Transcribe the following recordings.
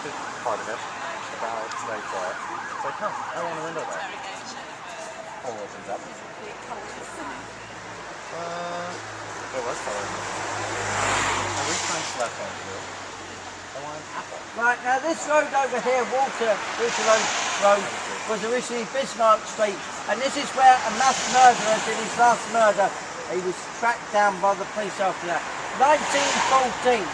directed part of it about it's very quiet. It's like, huh, I want a window there. Hole opens up. There was color in this. I reached my left hand through. I want an apple. Right, now this road over here, Waterloo Road, was originally Bismarck Street, and this is where a mass murderer did his last murder. He was tracked down by the police after that. 1914,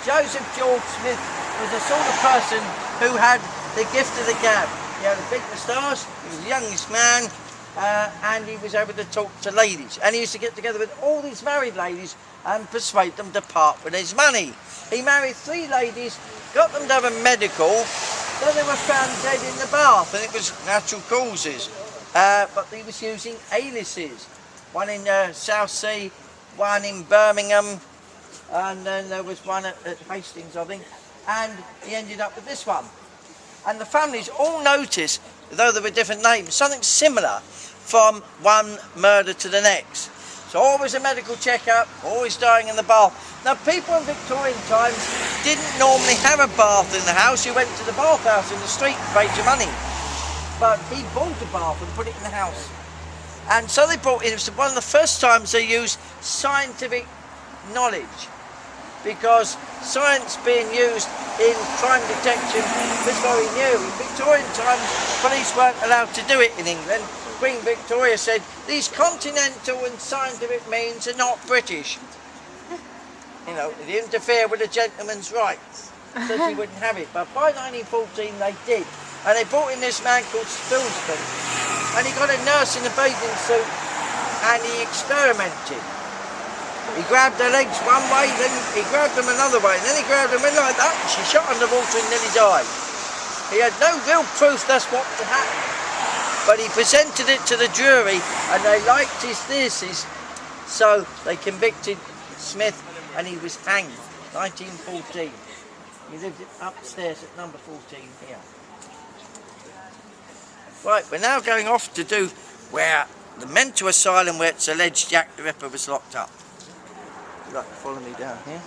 Joseph George Smith was the sort of person who had the gift of the gab. He had a big moustache, he was the youngest man, and he was able to talk to ladies. And he used to get together with all these married ladies and persuade them to part with his money. He married 3 ladies, got them to have a medical, then they were found dead in the bath, and it was natural causes. But he was using aliases. One in Southsea, one in Birmingham, and then there was one at Hastings, I think. And he ended up with this one. And the families all noticed, though there were different names, something similar from one murder to the next. So always a medical checkup, always dying in the bath. Now people in Victorian times didn't normally have a bath in the house. You went to the bathhouse in the street and paid your money. But he bought a bath and put it in the house. And so they brought in, it was one of the first times they used scientific knowledge, because science being used in crime detection was very new. In Victorian times, police weren't allowed to do it in England. Queen Victoria said, these continental and scientific means are not British. You know, it interfered with a gentleman's rights, so she wouldn't have it. But by 1914 they did. And they brought in this man called Spilsby. And he got a nurse in a bathing suit and he experimented. He grabbed her legs one way, then he grabbed them another way, and then he grabbed them in like that, and she shot underwater and nearly died. He had no real proof that's what happened, but he presented it to the jury and they liked his thesis, so they convicted Smith and he was hanged, 1914. He lived upstairs at number 14 here. Right, we're now going off to do where the mental asylum where it's alleged Jack the Ripper was locked up. Would you like to follow me down here?